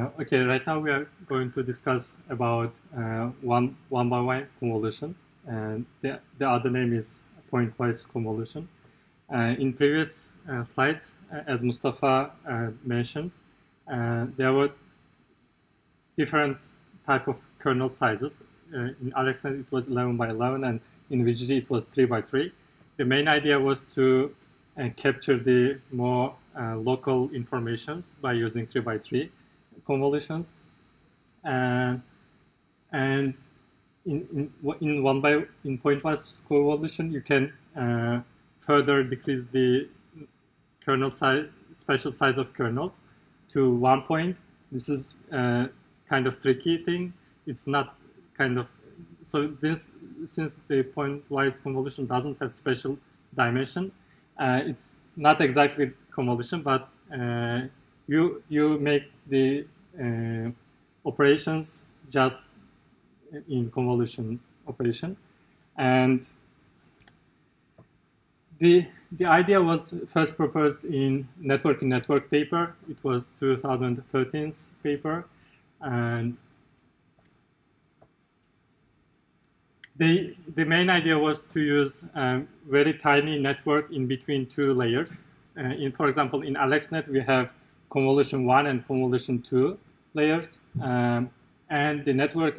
Okay, right now we are going to discuss about one by one convolution, and the other name is pointwise convolution. In previous slides, as Mustafa mentioned, there were different type of kernel sizes. In Alexander, it was 11 by 11, and in VGG, it was 3 by 3. The main idea was to capture the more local informations by using 3 by 3 convolutions. And in pointwise convolution, you can further decrease the kernel size, special size of kernels to 1 point. This is kind of tricky thing. It's not kind of, so this, since the pointwise convolution doesn't have special dimension, it's not exactly convolution, but you make the operations just in convolution operation. And the idea was first proposed in network paper. It was 2013's paper, and the main idea was to use very tiny network in between two layers. For example, in AlexNet, we have convolution 1 and convolution 2 layers. And the network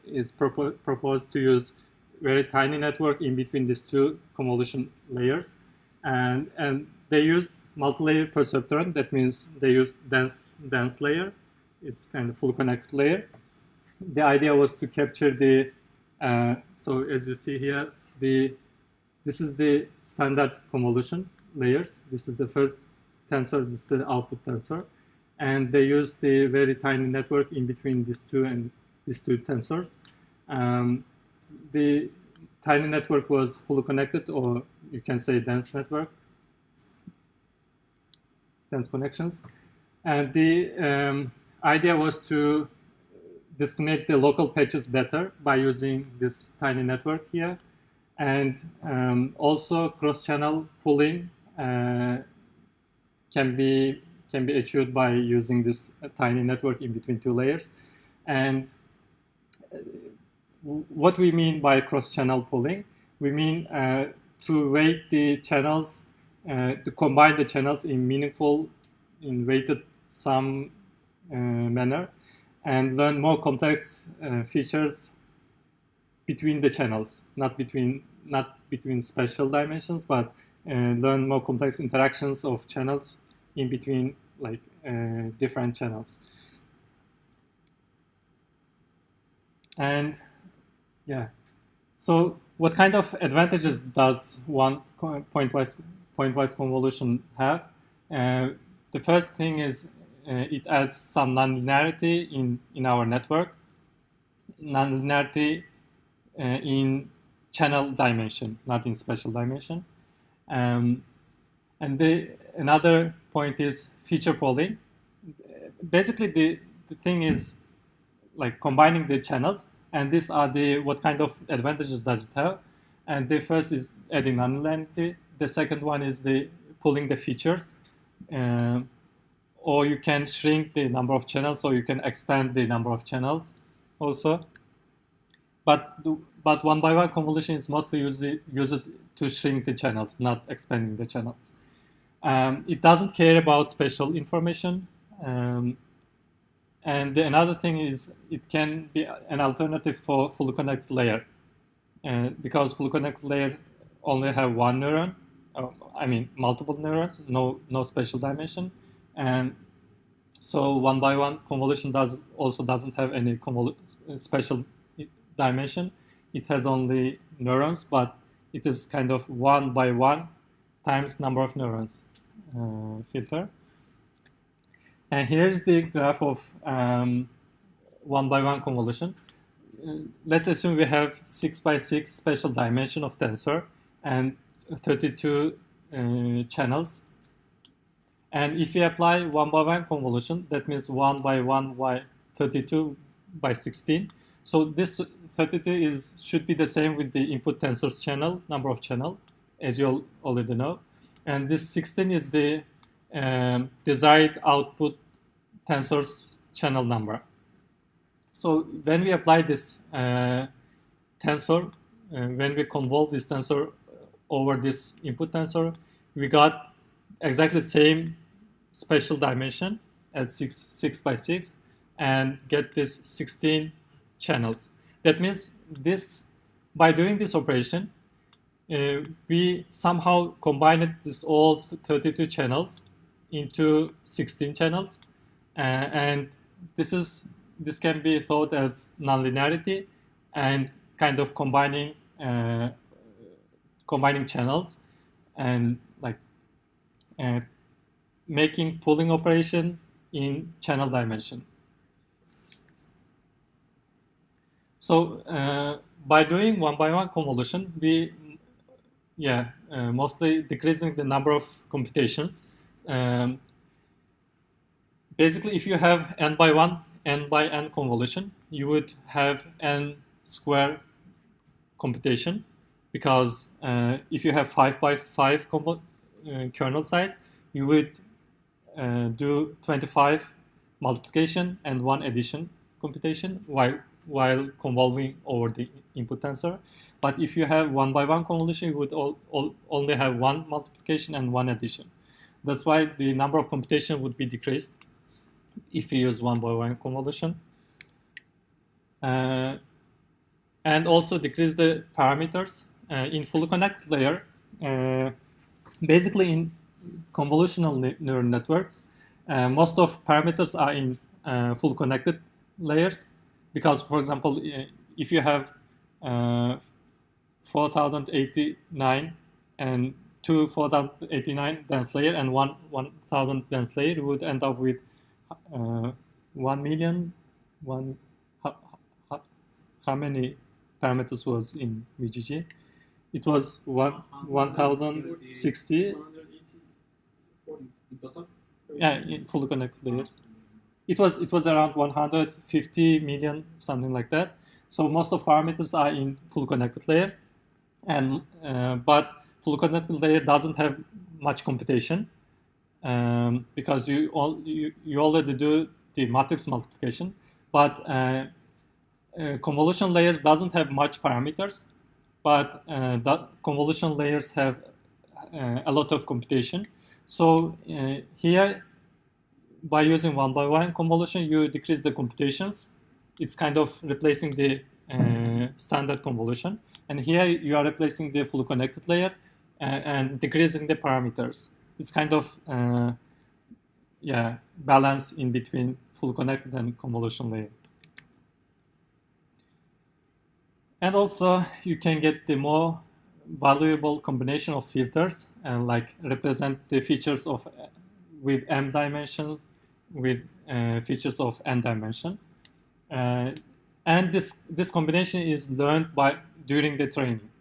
is proposed to use very tiny network in between these two convolution layers. And they use multi-layer perceptron. That means they use dense layer. It's kind of full connected layer. The idea was to capture the so as you see here, this is the standard convolution layers. This is the first tensor, this is the output tensor. And they use the very tiny network in between these two tensors. The tiny network was fully connected, or you can say dense network, dense connections. And the idea was to discriminate the local patches better by using this tiny network here. And also cross-channel pooling can be achieved by using this tiny network in between two layers. And what we mean by cross-channel pooling, we mean to weight the channels, to combine the channels in weighted sum manner, and learn more complex features between the channels, not between special dimensions, but learn more complex interactions of channels in between, like different channels. And yeah, so what kind of advantages does one pointwise convolution have? The first thing is it adds some nonlinearity in our network, nonlinearity in channel dimension, not in special dimension. And another point is feature pooling. Basically, the thing is like combining the channels, and these are what kind of advantages does it have? And the first is adding nonlinearity. The second one is the pooling the features. Or you can shrink the number of channels, or you can expand the number of channels also. But one by one convolution is mostly used to shrink the channels, not expanding the channels. It doesn't care about special information. And another thing is it can be an alternative for fully connected layer. Because fully connected layer only have one neuron, I mean multiple neurons, no special dimension. And so one by one convolution doesn't have any special dimension. It has only neurons, but it is kind of 1 by 1 times number of neurons filter. And here's the graph of 1 by 1 convolution. Let's assume we have 6 by 6 special dimension of tensor and 32 channels. And if we apply 1 by 1 convolution, that means 1 by 1 by 32 by 16. So this 32 should be the same with the input tensor's channel, number of channel, as you already know. And this 16 is the desired output tensor's channel number. So when we apply this tensor, when we convolve this tensor over this input tensor, we got exactly the same spatial dimension as 6 by 6 and get this 16 channels. That means by doing this operation, we somehow combined this all 32 channels into 16 channels, and this can be thought as nonlinearity and kind of combining channels and like making pooling operation in channel dimension. So by doing one-by-one convolution, we mostly decreasing the number of computations. Basically, if you have n by n convolution, you would have n square computation, because if you have 5 by 5 kernel size, you would do 25 multiplication and 1 addition computation while convolving over the input tensor. But if you have one-by-one convolution, you would only have 1 multiplication and 1 addition. That's why the number of computation would be decreased if you use one-by-one convolution. And also decrease the parameters in fully connected layer. Basically, in convolutional neural networks, most of parameters are in fully connected layers, because, for example, if you have 4089 and two 4089 dense layer and one 1000 dense layer, you would end up with 1 million. How many parameters was in VGG? It was 1060. Yeah, in fully connected layers. It was around 150 million, something like that. So most of parameters are in fully connected layer, and but fully connected layer doesn't have much computation, because you already do the matrix multiplication. But convolution layers doesn't have much parameters, but the convolution layers have a lot of computation. So here, by using one-by-one convolution, you decrease the computations. It's kind of replacing the standard convolution. And here you are replacing the fully connected layer and decreasing the parameters. It's kind of balance in between fully connected and convolution layer. And also, you can get the more valuable combination of filters and like represent the features of with m dimension with features of n dimension. And this combination is learned during the training.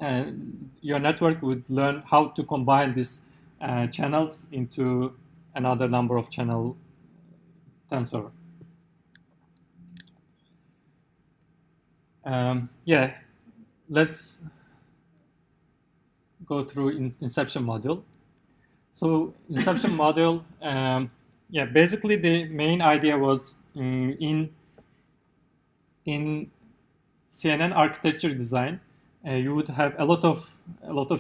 And your network would learn how to combine these channels into another number of channel tensor. Let's go through Inception module. So Inception module, basically the main idea was in CNN architecture design, you would have a lot of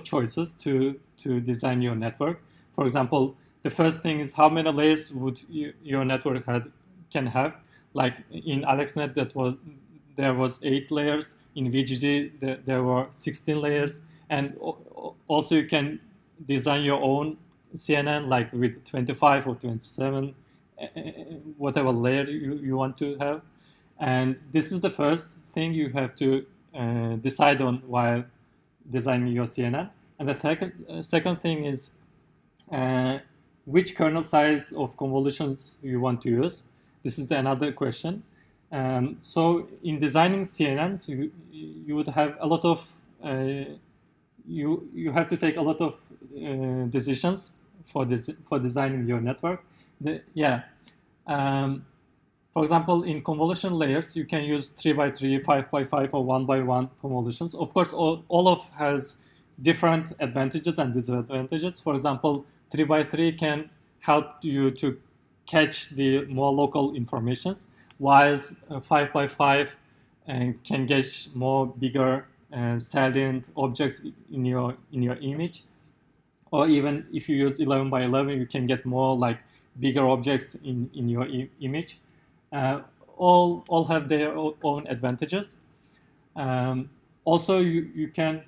choices to design your network. For example, the first thing is how many layers would your network can have. Like in AlexNet, there was 8 layers. In VGG, there were 16 layers. And also you can design your own CNN, like with 25 or 27, whatever layer you want to have. And this is the first thing you have to decide on while designing your CNN. And the second thing is which kernel size of convolutions you want to use. This is another question. So in designing CNNs, you would have a lot of you have to take a lot of decisions for designing your network. For example, in convolution layers, you can use 3 by 3, 5 by 5, or 1 by 1 convolutions. Of course, all of has different advantages and disadvantages. For example, 3 by 3 can help you to catch the more local informations, whilst 5 by 5 can get more bigger salient objects in your image. Or even if you use 11 by 11, you can get more like bigger objects in your image. All have their own advantages. Also, you can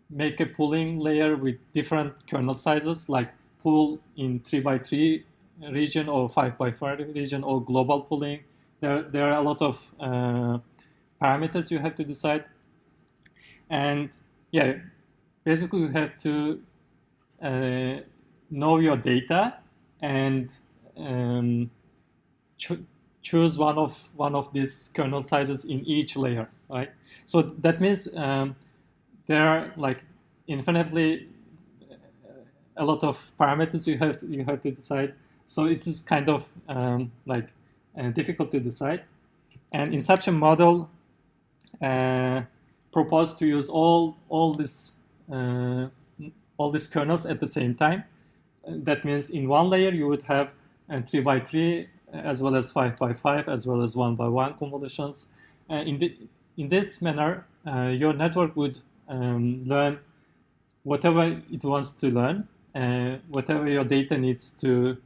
make a pooling layer with different kernel sizes, like pool in 3 by 3 region or 5 by 5 region, or global pooling. There are a lot of parameters you have to decide. And yeah, basically you have to know your data and choose one of these kernel sizes in each layer, right? So that means there are like infinitely a lot of parameters you have to decide. So it is kind of difficult to decide. And Inception model proposed to use all these kernels at the same time. That means in one layer you would have 3 by 3 as well as 5 by 5 as well as 1 by 1 convolutions. In this manner, your network would learn whatever it wants to learn, whatever your data needs to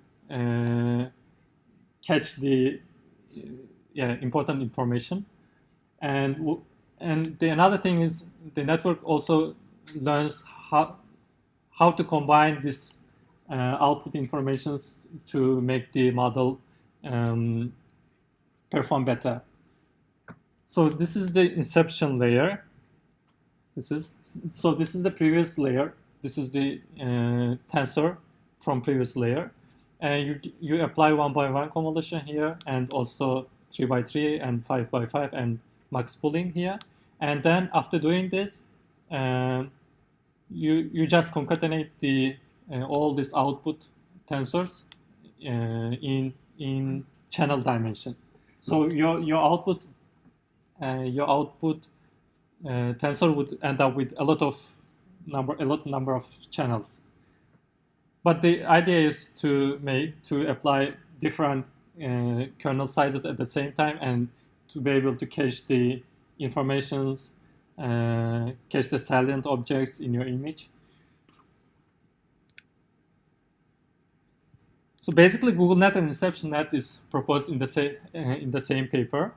catch the important information. And the another thing is the network also learns how to combine this output informations to make the model perform better. So this is the Inception layer. This is the previous layer. This is the tensor from previous layer. And you apply 1 by 1 convolution here, and also 3 by 3 and 5 by 5 and max pooling here. And then after doing this, you just concatenate the all these output tensors in channel dimension. So your output tensor would end up with a lot number of channels. But the idea is to apply different kernel sizes at the same time, and to be able to cache the informations, cache the salient objects in your image. So basically, GoogleNet and InceptionNet is proposed in the same paper.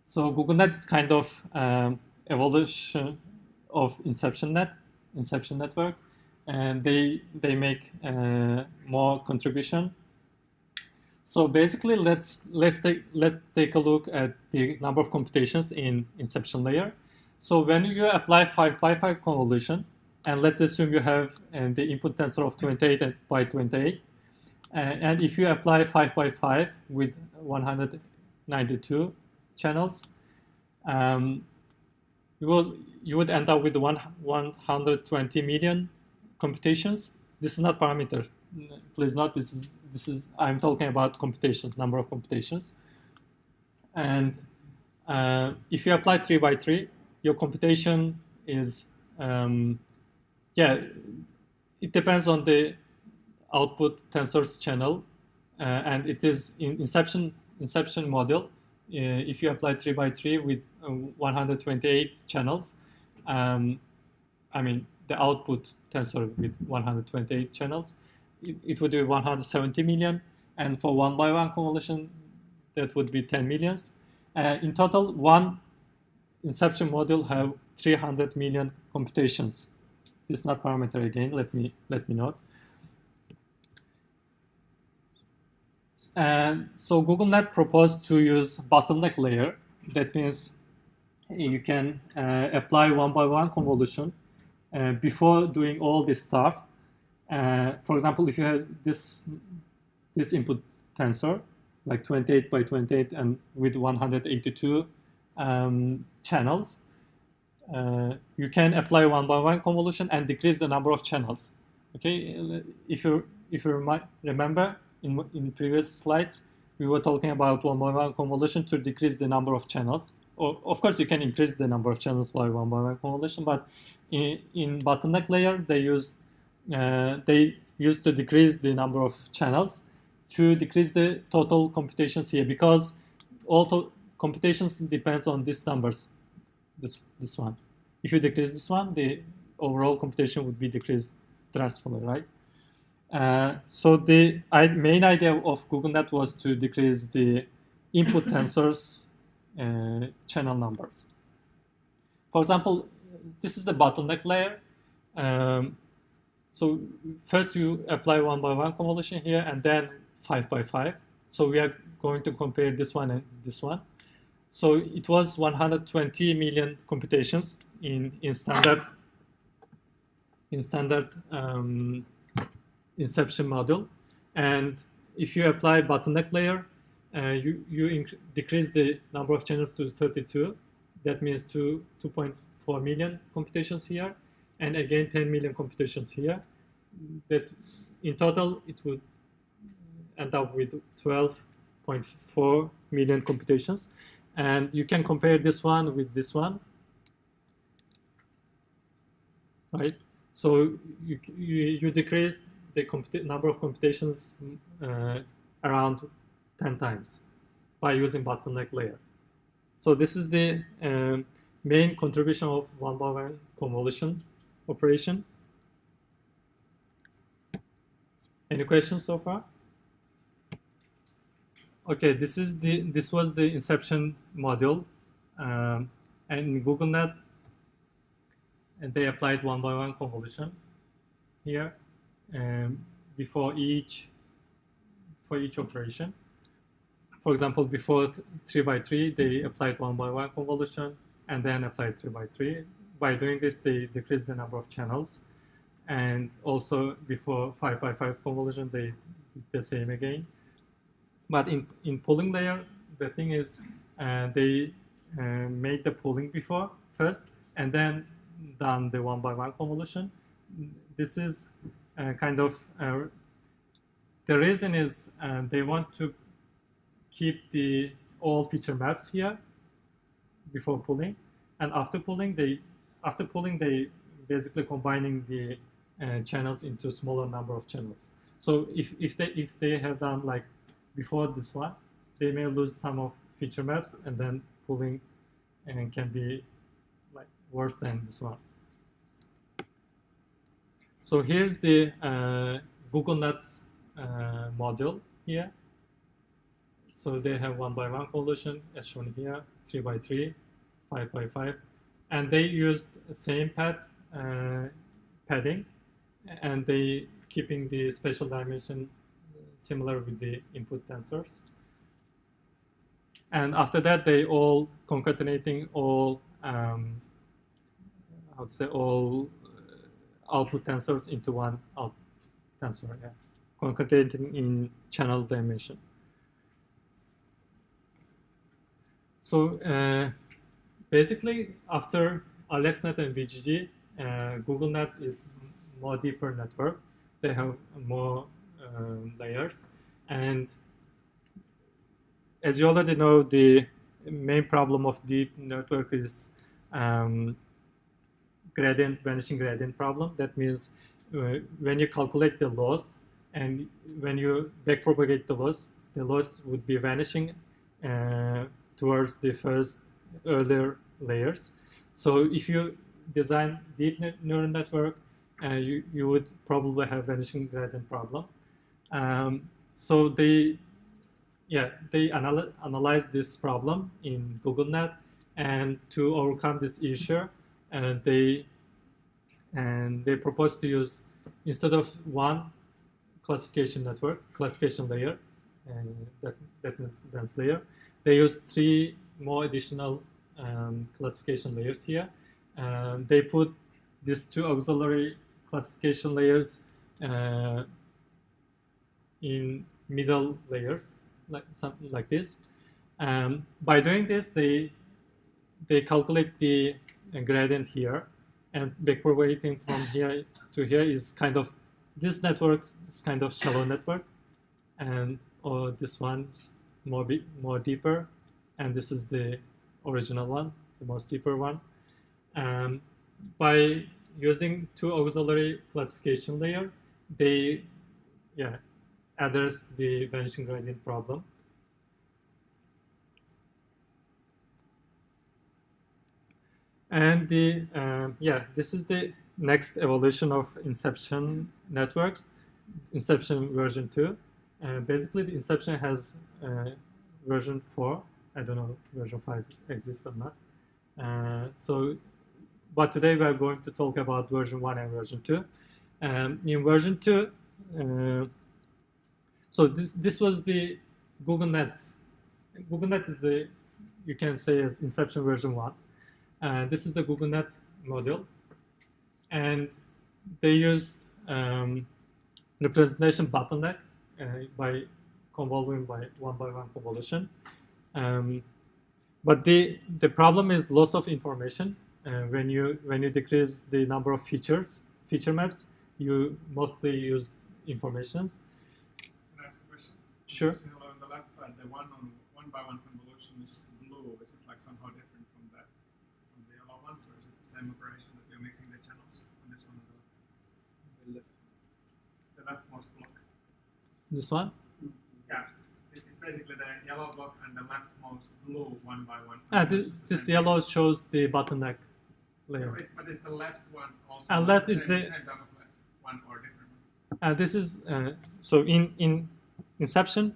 So GoogleNet is kind of evolution of Inception network, and they make more contribution. So basically, let's take a look at the number of computations in Inception layer. So when you apply 5 by 5 convolution, and let's assume you have the input tensor of 28 by 28, and if you apply 5 by 5 with 192 channels, you would end up with 120 million computations. This is not parameter. Please note, this is I'm talking about computation, number of computations. And if you apply 3 by 3, your computation is it depends on the output tensors channel, and it is in Inception model. If you apply 3 by 3 with 128 channels, I mean the output tensor with 128 channels, it would be 170 million, and for 1 by 1 convolution, that would be 10 millions. In total, one Inception module have 300 million computations. This is not parameter again. Let me note. And so GoogleNet proposed to use bottleneck layer. That means you can apply 1 by 1 convolution before doing all this stuff. For example, if you have this input tensor, like 28 by 28 and with 182 channels, you can apply 1 by 1 convolution and decrease the number of channels. Okay, if you might remember, in previous slides, we were talking about 1 by 1 convolution to decrease the number of channels. Or, of course, you can increase the number of channels by 1 by 1 convolution, but in bottleneck layer, they use they used to decrease the number of channels to decrease the total computations here, because all computations depends on these numbers, this one. If you decrease this one, the overall computation would be decreased drastically, right? So the main idea of GoogleNet was to decrease the input tensors channel numbers. For example, this is the bottleneck layer. So first you apply 1 by 1 convolution here, and then 5 by 5. So we are going to compare this one and this one. So it was 120 million computations in standard Inception model. And if you apply bottleneck layer, you decrease the number of channels to 32. That means 2.4 million computations here, and again 10 million computations here. That in total it would end up with 12.4 million computations. And you can compare this one with this one, right? So you decrease the number of computations around 10 times by using bottleneck layer. So this is the main contribution of 1 by 1 convolution operation. Any questions so far? Okay, this was the Inception module, and in GoogleNet, and they applied 1 by 1 convolution here before each operation. For example, before 3 by 3, they applied 1 by 1 convolution and then applied 3 by 3. By doing this, they decreased the number of channels. And also before 5 by 5 convolution, they did the same again. But in pooling layer, the thing is they made the pooling before first, and then done the 1 by 1 convolution. This is kind of the reason is they want to keep all feature maps here before pooling, and after pooling they basically combining the channels into smaller number of channels. So if they have done like before this one, they may lose some of feature maps, and then pooling and can be like worse than this one. So here's the GoogleNet's module here. So they have 1 by 1 convolution as shown here, 3 by 3, 5 by 5, and they used same padding, and they keeping the spatial dimension similar with the input tensors. And after that, they all concatenating all all output tensors into one output tensor, concatenating in channel dimension. So basically, after AlexNet and VGG, GoogleNet is more deeper network. They have more layers, and as you already know, the main problem of deep network is vanishing gradient problem. That means when you calculate the loss and when you backpropagate the loss would be vanishing towards the first earlier layers. So if you design deep neural network, you would probably have vanishing gradient problem. So they analyzed this problem in GoogleNet, and to overcome this issue, they proposed to use, instead of one classification layer, that means dense layer, they used 3 more additional classification layers here. They put these 2 auxiliary classification layers in middle layers, like something like this. By doing this, they calculate the gradient here, and backpropagating from here to here is kind of, this network is kind of shallow network, and this one's more deeper, and this is the original one, the most deeper one. By using two auxiliary classification layer, they address the vanishing gradient problem. And this is the next evolution of Inception networks, Inception version 2. Basically, the Inception has version 4. I don't know if version 5 exists or not. But today we are going to talk about version 1 and version 2. In version 2, so this was the GoogleNet. GoogleNet is the, you can say, as Inception version 1. This is the GoogleNet module, and they used representation bottleneck by convolving by one convolution. But the problem is loss of information. When you decrease the number of feature maps, you mostly use informations. Can I ask a question? Sure. So, on the left side, the one by one convolution is blue. Is it like somehow different from the yellow ones, or is it the same operation that you're mixing the channels on this one? The leftmost block. This one? Yeah, it's basically the yellow block and the leftmost blue one by one. This yellow shows the bottleneck layer. Yeah, but is the left one also And left is same type of left one or different one? This is so in Inception,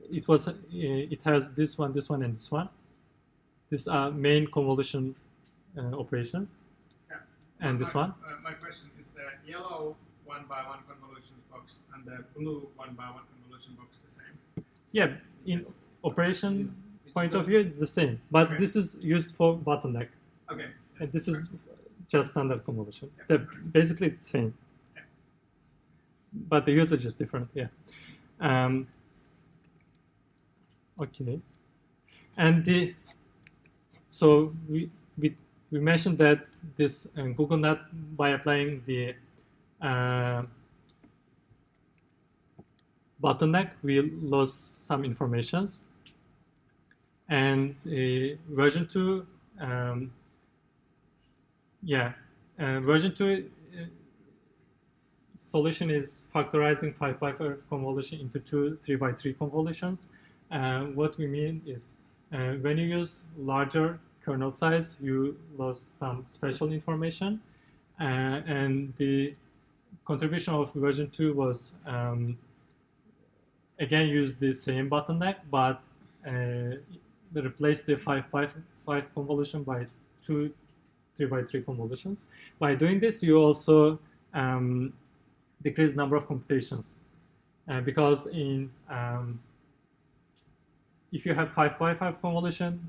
it has this one, and this one. These are main convolution operations. Yeah. And this one. My question is the yellow one by one convolution box and the blue one by one convolution box the same? Yeah, in operation point of view, it's the same, but Okay. this is used for bottleneck. Okay. And this is just standard convolution. Yeah. Basically, it's the same, Yeah. but the usage is different. Yeah. Okay. And so we mentioned that this GoogleNet, by applying the bottleneck, we lost some informations. And version 2, version 2 solution is factorizing 5x5 convolution into two 3x3 convolutions. What we mean is when you use larger kernel size, you lost some special information. And the contribution of version 2 was again use the same bottleneck, but replace the 5x5 convolution by two 3x3 convolutions. By doing this, you also decrease number of computations, because if you have 5x5 convolution,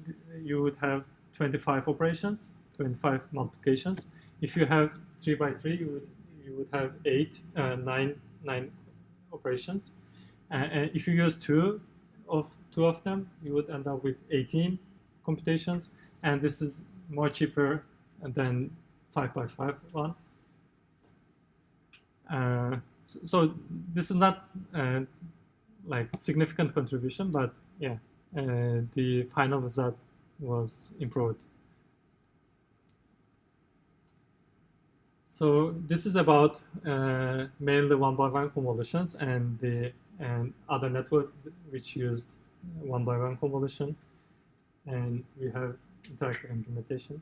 you would have 25 operations, 25 multiplications. If you have 3x3, you would have 9 operations. And if you use two of them, you would end up with 18 computations, and this is more cheaper than 5x5 one. So this is not like significant contribution, but yeah, the final result was improved. So this is about mainly one-by-one convolutions and other networks which used one-by-one convolution, and we have interactive implementation.